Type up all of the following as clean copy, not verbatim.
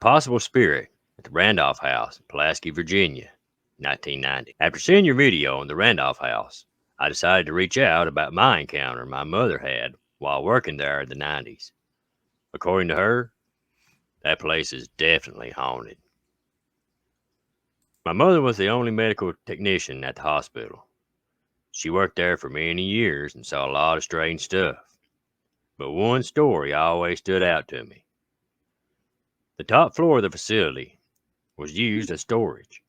Possible spirit at the Randolph house in Pulaski, Virginia, 1990. After seeing your video on the Randolph house, I decided to reach out about my encounter my mother had while working there in the 90s. According to her, that place is definitely haunted. My mother was the only medical technician at the hospital. She worked there for many years and saw a lot of strange stuff. But one story always stood out to me. The top floor of the facility was used as storage.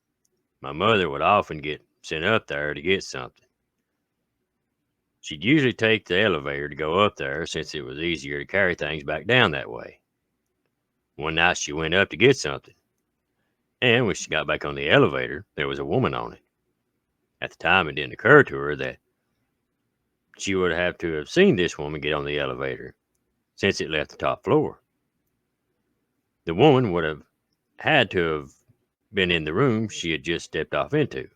My mother would often get sent up there to get something. She'd usually take the elevator to go up there since it was easier to carry things back down that way. One night she went up to get something, and when she got back on the elevator, there was a woman on it. At the time, it didn't occur to her that she would have to have seen this woman get on the elevator since it left the top floor. The woman would have had to have been in the room she had just stepped off into.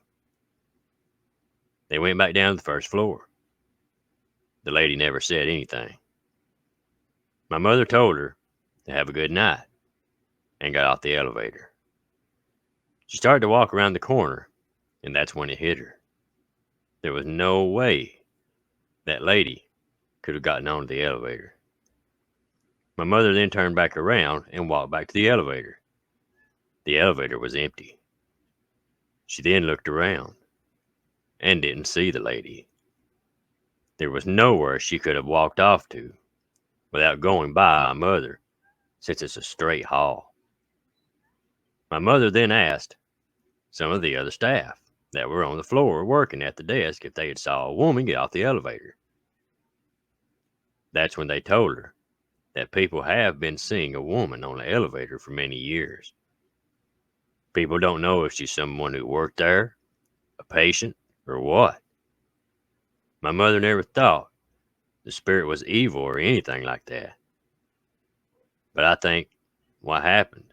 They went back down to the first floor. The lady never said anything. My mother told her to have a good night and got off the elevator. She started to walk around the corner, and that's when it hit her. There was no way that lady could have gotten onto the elevator. My mother then turned back around and walked back to the elevator. The elevator was empty. She then looked around and didn't see the lady. There was nowhere she could have walked off to without going by my mother, since it's a straight hall. My mother then asked some of the other staff that were on the floor working at the desk if they had saw a woman get off the elevator. That's when they told her that people have been seeing a woman on the elevator for many years. People don't know if she's someone who worked there, a patient, or what. My mother never thought the spirit was evil or anything like that. But I think what happened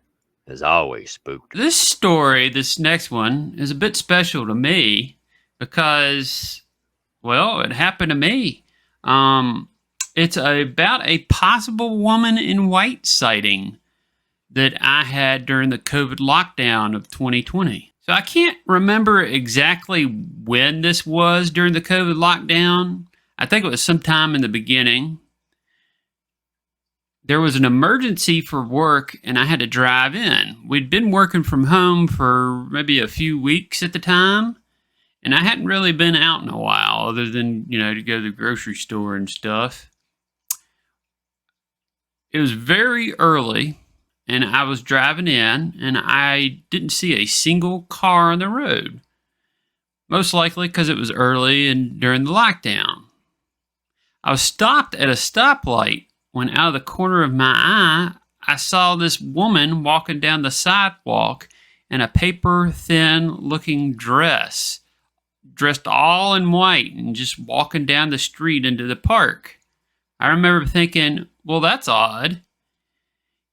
has always spooked. This story, this next one, is a bit special to me because, well, it happened to me. It's about a possible woman in white sighting that I had during the COVID lockdown of 2020. So I can't remember exactly when this was during the COVID lockdown. I think it was sometime in the beginning. There was an emergency for work and I had to drive in. We'd been working from home for maybe a few weeks at the time, and I hadn't really been out in a while other than, to go to the grocery store and stuff. It was very early, and I was driving in, and I didn't see a single car on the road. Most likely because it was early and during the lockdown. I was stopped at a stoplight when out of the corner of my eye, I saw this woman walking down the sidewalk in a paper-thin looking dress, dressed all in white and just walking down the street into the park. I remember thinking, well, that's odd.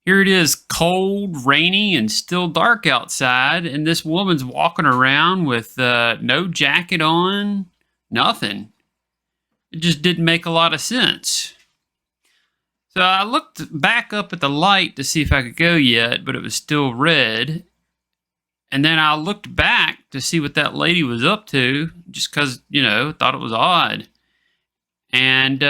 Here it is, cold, rainy, and still dark outside, and this woman's walking around with no jacket on, nothing. It just didn't make a lot of sense. So I looked back up at the light to see if I could go yet, but it was still red. And then I looked back to see what that lady was up to, just because, thought it was odd. And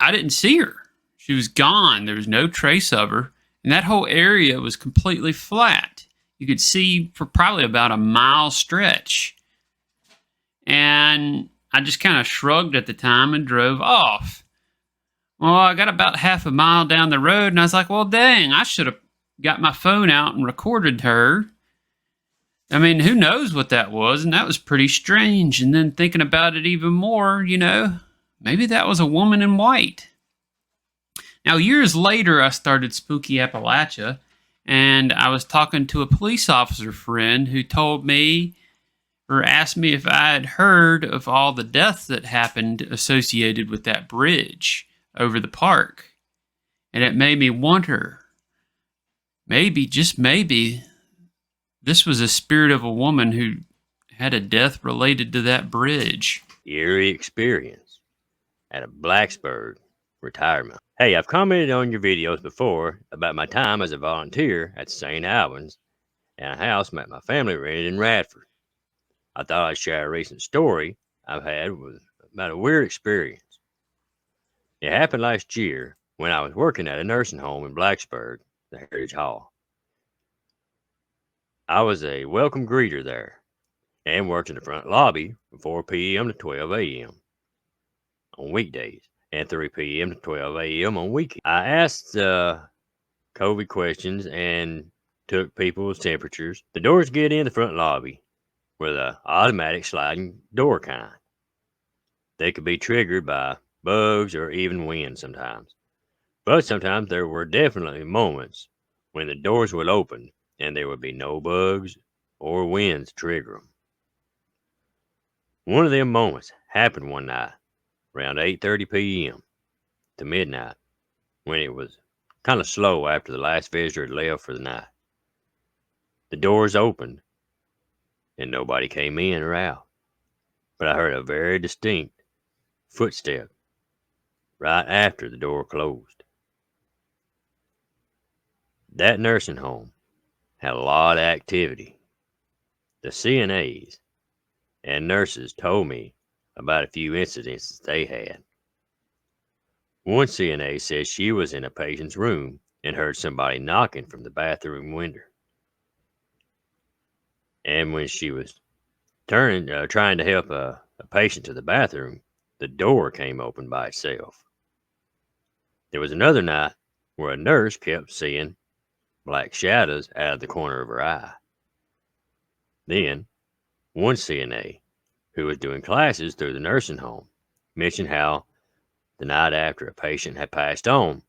I didn't see her. She was gone. There was no trace of her. And that whole area was completely flat. You could see for probably about a mile stretch. And I just kind of shrugged at the time and drove off. Well, I got about half a mile down the road, and I was like, well, dang, I should have got my phone out and recorded her. I mean, who knows what that was, and that was pretty strange. And then thinking about it even more, maybe that was a woman in white. Now, years later, I started Spooky Appalachia, and I was talking to a police officer friend who told me or asked me if I had heard of all the deaths that happened associated with that bridge over the park. And it made me wonder, maybe, just maybe, this was a spirit of a woman who had a death related to that bridge. Eerie experience at a Blackburg retirement Hey, I've commented on your videos before about my time as a volunteer at St. Albans and a house my family rented in Radford. I thought I'd share a recent story I've had about a weird experience. It happened last year when I was working at a nursing home in Blackburg, the Heritage Hall. I was a welcome greeter there and worked in the front lobby from 4 p.m. to 12 a.m. on weekdays and 3 p.m. to 12 a.m. on weekends. I asked COVID questions and took people's temperatures. The doors get in the front lobby with an automatic sliding door kind. They could be triggered by bugs or even wind sometimes. But sometimes there were definitely moments when the doors would open and there would be no bugs or winds to trigger them. One of them moments happened one night around 8:30 p.m. to midnight when it was kind of slow after the last visitor had left for the night. The doors opened and nobody came in or out, but I heard a very distinct footstep right after the door closed. That nursing home had a lot of activity. The CNAs and nurses told me about a few incidents they had. One CNA said she was in a patient's room and heard somebody knocking from the bathroom window. And when she was trying to help a patient to the bathroom, the door came open by itself. There was another night where a nurse kept seeing black shadows out of the corner of her eye. Then, one CNA, who was doing classes through the nursing home, mentioned how the night after a patient had passed on,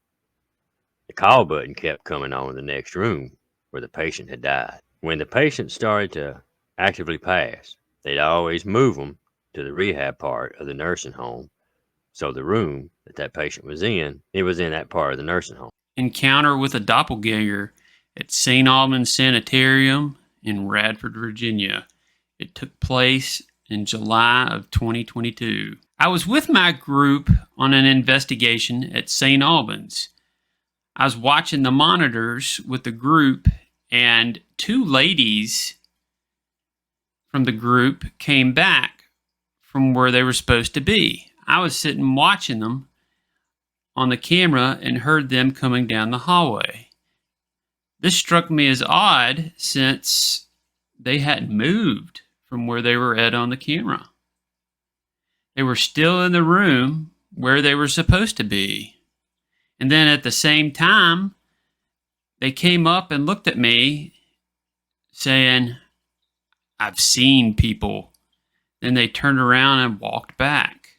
the call button kept coming on in the next room where the patient had died. When the patient started to actively pass, they'd always move them to the rehab part of the nursing home. So the room that patient was in, it was in that part of the nursing home. Encounter with a doppelganger at St. Albans Sanitarium in Radford, Virginia. It took place in July of 2022. I was with my group on an investigation at St. Albans. I was watching the monitors with the group, and two ladies from the group came back from where they were supposed to be. I was sitting watching them on the camera and heard them coming down the hallway. This struck me as odd since they hadn't moved from where they were at on the camera. They were still in the room where they were supposed to be. And then at the same time, they came up and looked at me saying, "I've seen people." Then they turned around and walked back.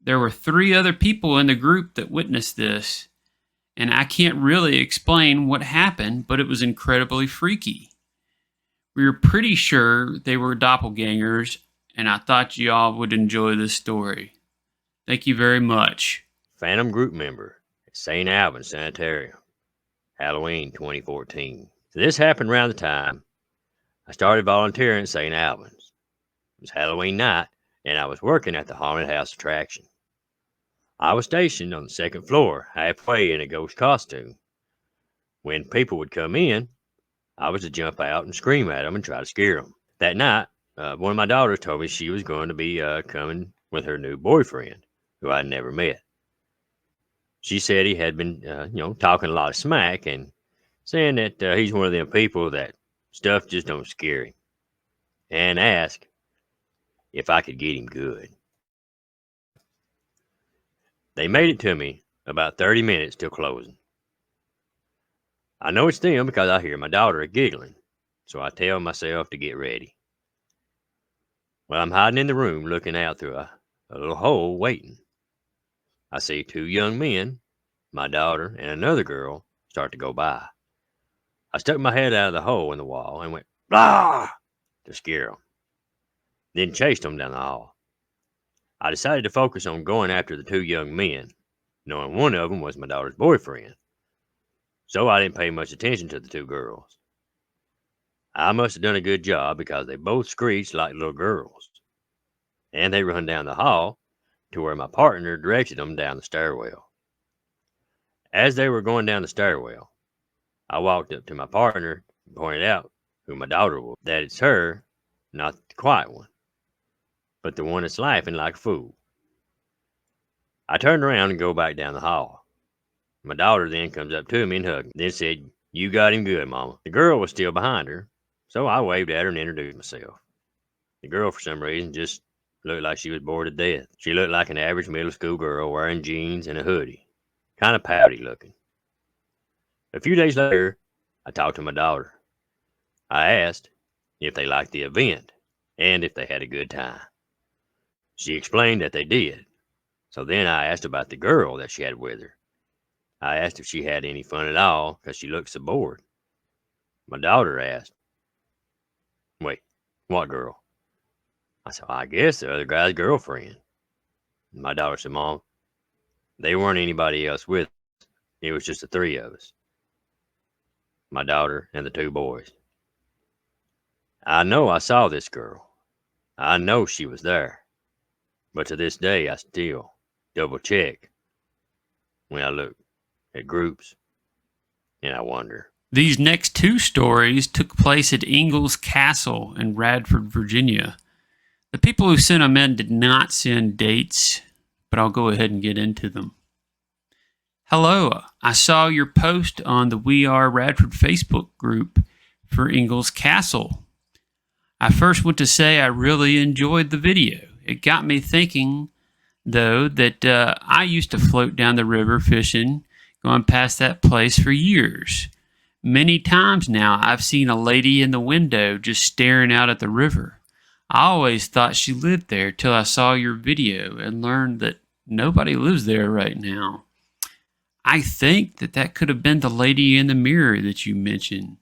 There were 3 other people in the group that witnessed this, and I can't really explain what happened, but it was incredibly freaky. We were pretty sure they were doppelgangers, and I thought y'all would enjoy this story. Thank you very much. Phantom group member at St. Albans Sanitarium, Halloween 2014. So this happened around the time I started volunteering at St. Albans. It was Halloween night, and I was working at the haunted house attraction. I was stationed on the second floor, halfway in a ghost costume. When people would come in, I was to jump out and scream at them and try to scare them. That night, one of my daughters told me she was going to be coming with her new boyfriend, who I'd never met. She said he had been, talking a lot of smack and saying that he's one of them people that stuff just don't scare him, and asked if I could get him good. They made it to me about 30 minutes till closing. I know it's them because I hear my daughter giggling, so I tell myself to get ready. Well, I'm hiding in the room looking out through a little hole waiting. I see 2 young men, my daughter and another girl, start to go by. I stuck my head out of the hole in the wall and went, "Blah!" to scare them, then chased them down the hall. I decided to focus on going after the 2 young men, knowing one of them was my daughter's boyfriend, so I didn't pay much attention to the 2 girls. I must have done a good job because they both screeched like little girls, and they run down the hall to where my partner directed them down the stairwell. As they were going down the stairwell, I walked up to my partner and pointed out who my daughter was, that it's her, not the quiet one, but the one that's laughing like a fool. I turned around and go back down the hall. My daughter then comes up to me and hugged me, then said, "You got him good, Mama." The girl was still behind her, so I waved at her and introduced myself. The girl, for some reason, just looked like she was bored to death. She looked like an average middle school girl wearing jeans and a hoodie, kind of pouty looking. A few days later, I talked to my daughter. I asked if they liked the event and if they had a good time. She explained that they did. So then I asked about the girl that she had with her. I asked if she had any fun at all because she looked so bored. My daughter asked, "Wait, what girl?" I said, "I guess the other guy's girlfriend." My daughter said, "Mom, they weren't anybody else with us. It was just the three of us. My daughter and the two boys. I know I saw this girl. I know she was there. But to this day, I still double check when I look at groups and I wonder." These next two stories took place at Engles Castle in Radford, Virginia. The people who sent them in did not send dates, but I'll go ahead and get into them. Hello, I saw your post on the We Are Radford Facebook group for Engles Castle. I first want to say I really enjoyed the video. It got me thinking, though, that I used to float down the river fishing, going past that place for years. Many times now, I've seen a lady in the window just staring out at the river. I always thought she lived there till I saw your video and learned that nobody lives there right now. I think that could have been the lady in the mirror that you mentioned.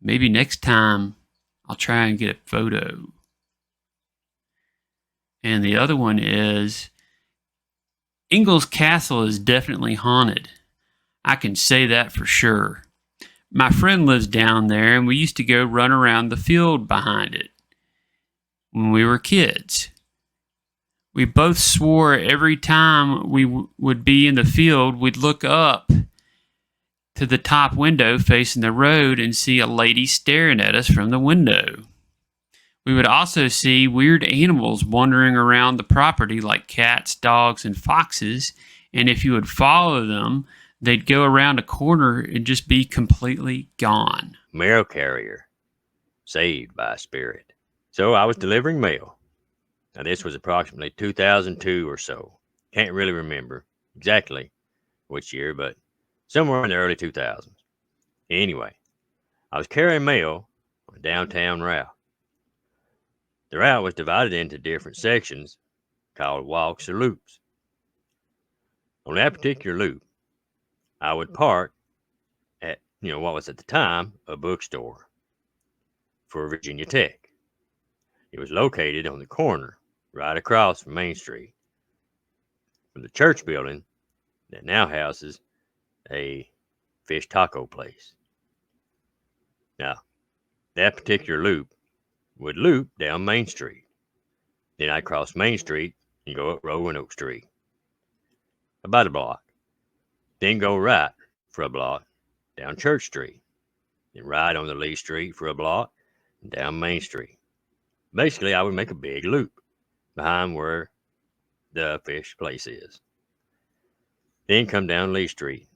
Maybe next time I'll try and get a photo. And the other one is, Engles Castle is definitely haunted. I can say that for sure. My friend lives down there, and we used to go run around the field behind it when we were kids. We both swore every time we would be in the field, we'd look up to the top window facing the road and see a lady staring at us from the window. We would also see weird animals wandering around the property like cats, dogs, and foxes, and if you would follow them, they'd go around a corner and just be completely gone. Mail carrier, saved by a spirit. So I was delivering mail. Now this was approximately 2002 or so. Can't really remember exactly which year, but somewhere in the early 2000s. Anyway, I was carrying mail on a downtown route. The route was divided into different sections called walks or loops. On that particular loop, I would park at, what was at the time a bookstore for Virginia Tech. It was located on the corner right across from Main Street from the church building that now houses a fish taco place. Now, that particular loop would loop down Main Street. Then I'd cross Main Street and go up Roanoke Street, about a block. Then go right for a block down Church Street. Then right on the Lee Street for a block and down Main Street. Basically, I would make a big loop behind where the fish place is. Then come down Lee Street,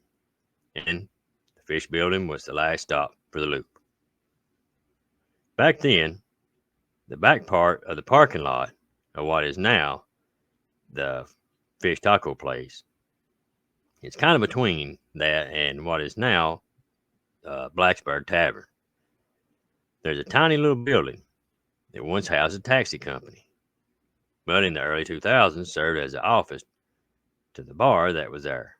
and the fish building was the last stop for the loop. Back then, the back part of the parking lot of what is now the fish taco place, it's kind of between that and what is now Blackburg Tavern. There's a tiny little building that once housed a taxi company, but in the early 2000s served as an office to the bar that was there.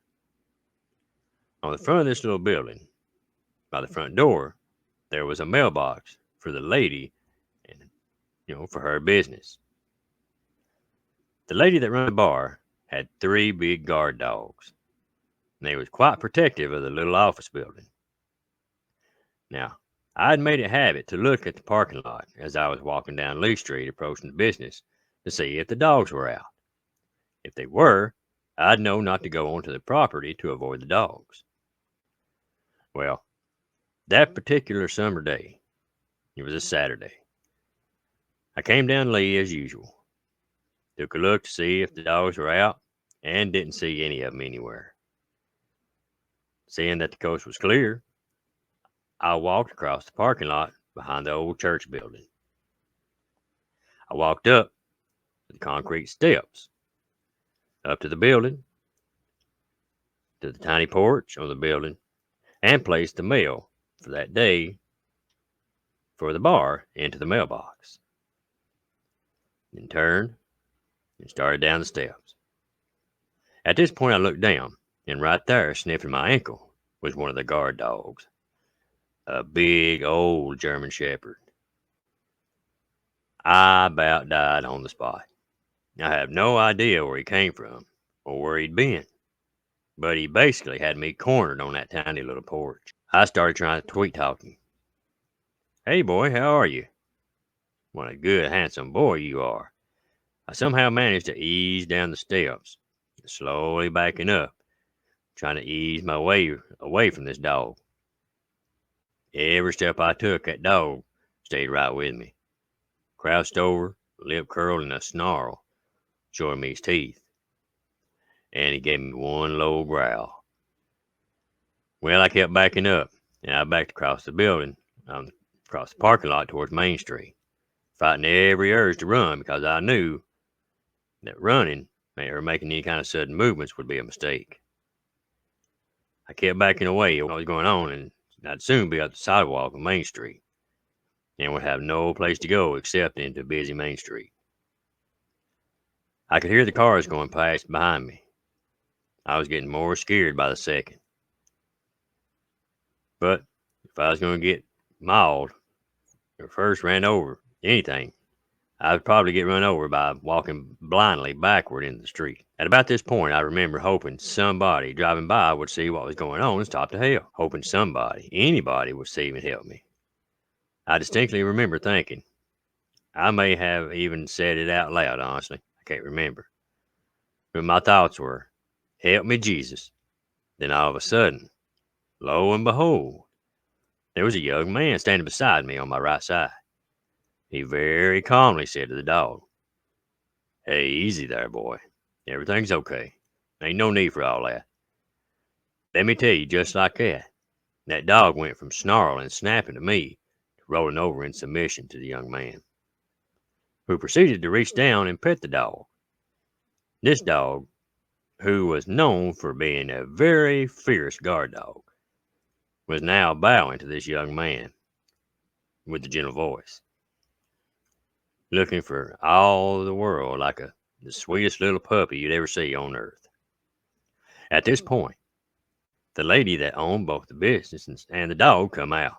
On the front of this little building, by the front door, there was a mailbox for the lady and, for her business. The lady that ran the bar had 3 big guard dogs, and they was quite protective of the little office building. Now, I'd made it a habit to look at the parking lot as I was walking down Lee Street approaching the business to see if the dogs were out. If they were, I'd know not to go onto the property to avoid the dogs. Well, that particular summer day, it was a Saturday, I came down Lee as usual. Took a look to see if the dogs were out and didn't see any of them anywhere. Seeing that the coast was clear, I walked across the parking lot behind the old church building. I walked up the concrete steps, up to the building, to the tiny porch on the building, and placed the mail for that day for the bar into the mailbox. Then turned and started down the steps. At this point, I looked down, and right there, sniffing my ankle, was one of the guard dogs. A big old German Shepherd. I about died on the spot. I have no idea where he came from or where he'd been, but he basically had me cornered on that tiny little porch. I started trying to tweet talk him. Hey boy, how are you? What a good, handsome boy you are. I somehow managed to ease down the steps, slowly backing up, trying to ease my way away from this dog. Every step I took, that dog stayed right with me. Crouched over, lip curled in a snarl, showing me his teeth. And he gave me one low growl. Well, I kept backing up, and I backed across the building, across the parking lot towards Main Street, fighting every urge to run because I knew that running or making any kind of sudden movements would be a mistake. I kept backing away at what was going on, and I'd soon be up the sidewalk of Main Street and would have no place to go except into busy Main Street. I could hear the cars going past behind me. I was getting more scared by the second. But if I was going to get mauled or first ran over, anything, I would probably get run over by walking blindly backward into the street. At about this point, I remember hoping somebody driving by would see what was going on and stop the hell. Hoping somebody, anybody, would see me and help me. I distinctly remember thinking, I may have even said it out loud, honestly. I can't remember. But my thoughts were, help me, Jesus. Then all of a sudden, lo and behold, there was a young man standing beside me on my right side. He very calmly said to the dog, Hey, easy there, boy. Everything's okay. Ain't no need for all that. Let me tell you, just like that dog went from snarling and snapping to me to rolling over in submission to the young man, who proceeded to reach down and pet the dog. This dog, who was known for being a very fierce guard dog, was now bowing to this young man with the gentle voice, looking for all the world like the sweetest little puppy you'd ever see on earth. At this point, the lady that owned both the business and the dog come out.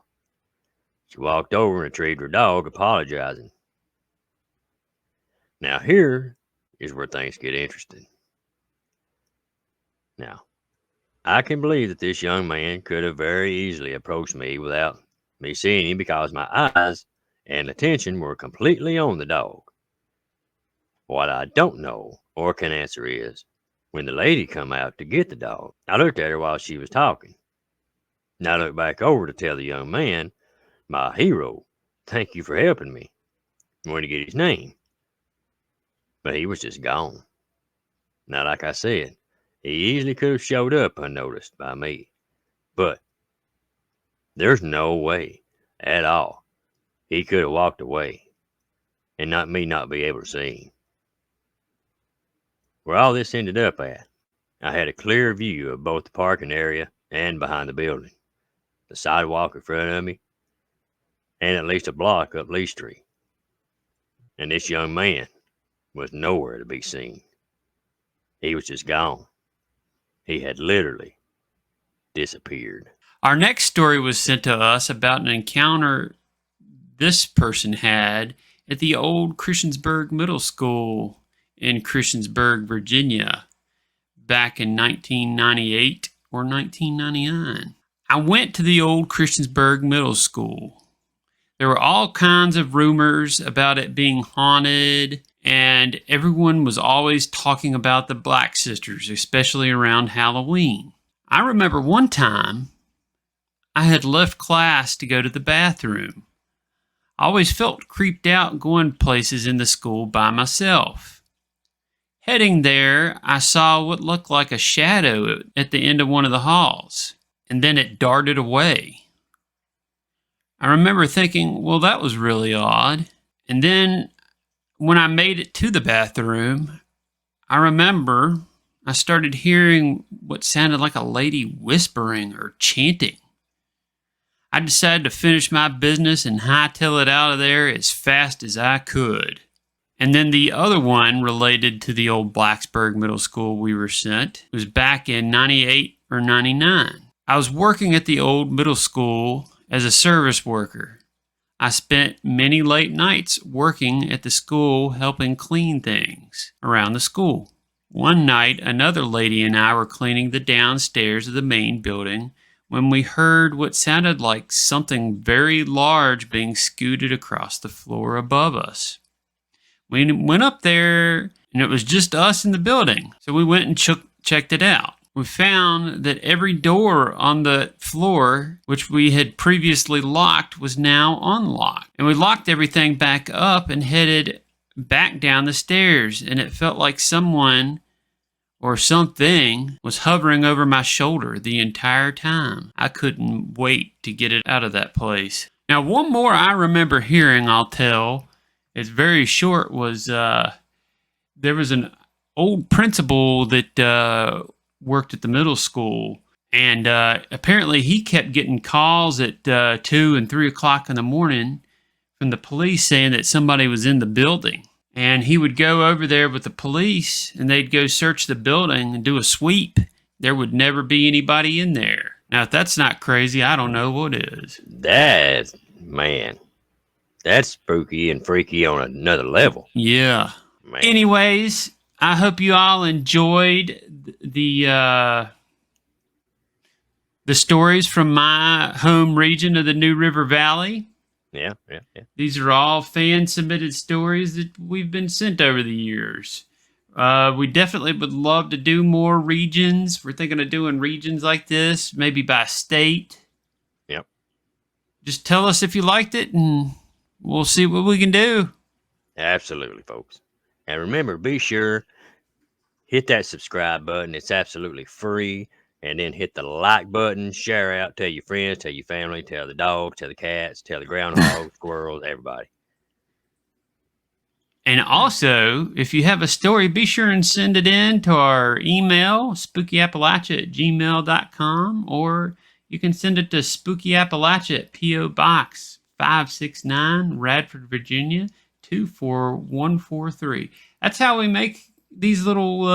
She walked over and retrieved her dog, apologizing. Now here is where things get interesting. Now, I can believe that this young man could have very easily approached me without me seeing him because my eyes and attention were completely on the dog. What I don't know or can answer is, when the lady come out to get the dog, I looked at her while she was talking. And I looked back over to tell the young man, my hero, thank you for helping me. I wanted to get his name. But he was just gone. Now, like I said, he easily could have showed up unnoticed by me. But there's no way at all he could have walked away and not be able to see him. Where all this ended up at, I had a clear view of both the parking area and behind the building, the sidewalk in front of me, and at least a block up Lee Street. And this young man was nowhere to be seen. He was just gone. He had literally disappeared. Our next story was sent to us about an encounter this person had at the old Christiansburg Middle School in Christiansburg, Virginia, back in 1998 or 1999. I went to the old Christiansburg Middle School. There were all kinds of rumors about it being haunted, and everyone was always talking about the Black Sisters, especially around Halloween. I remember one time I had left class to go to the bathroom. I always felt creeped out going places in the school by myself. Heading there, I saw what looked like a shadow at the end of one of the halls, and then it darted away. I remember thinking, well, that was really odd. And then when I made it to the bathroom, I remember I started hearing what sounded like a lady whispering or chanting. I decided to finish my business and hightail it out of there as fast as I could. And then the other one related to the old Blacksburg Middle School we were sent was back in 98 or 99. I was working at the old middle school as a service worker. I spent many late nights working at the school helping clean things around the school. One night, another lady and I were cleaning the downstairs of the main building when we heard what sounded like something very large being scooted across the floor above us. We went up there, and it was just us in the building, so we went and checked it out. We found that every door on the floor, which we had previously locked, was now unlocked. And we locked everything back up and headed back down the stairs, and it felt like someone or something was hovering over my shoulder the entire time. I couldn't wait to get it out of that place. Now, one more I remember hearing, I'll tell. It's very short. Was there was an old principal that worked at the middle school, and apparently he kept getting calls at 2 and 3 o'clock in the morning from the police saying that somebody was in the building. And he would go over there with the police, and they'd go search the building and do a sweep. There would never be anybody in there. Now, if that's not crazy, I don't know what is. That's spooky and freaky on another level. Yeah. Man. Anyways, I hope you all enjoyed the stories from my home region of the New River Valley. Yeah. These are all fan-submitted stories that we've been sent over the years. We definitely would love to do more regions. We're thinking of doing regions like this, maybe by state. Yep. Just tell us if you liked it, and we'll see what we can do. Absolutely, folks. And remember, be sure, hit that subscribe button. It's absolutely free. And then hit the like button, share out, tell your friends, tell your family, tell the dogs, tell the cats, tell the groundhogs, squirrels, everybody. And also, if you have a story, be sure and send it in to our email, spookyappalachia@gmail.com, or you can send it to Spooky Appalachia at P.O. Box 569, Radford, Virginia, 24143. That's how we make these little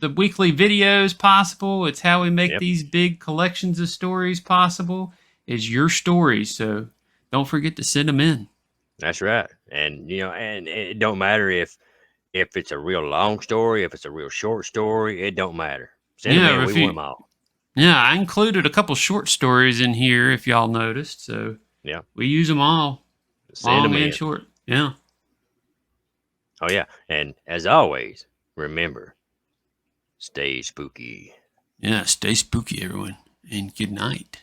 the weekly videos possible. It's how we make these big collections of stories possible, is your stories. So don't forget to send them in. That's right. And, and it don't matter if it's a real long story, if it's a real short story, it don't matter. Send them in. We want them all. Yeah, I included a couple short stories in here, if y'all noticed. So yeah, we use them all. Send long them and in. short. Yeah. Oh, yeah. And as always, remember, stay spooky. Yeah, stay spooky, everyone. And good night.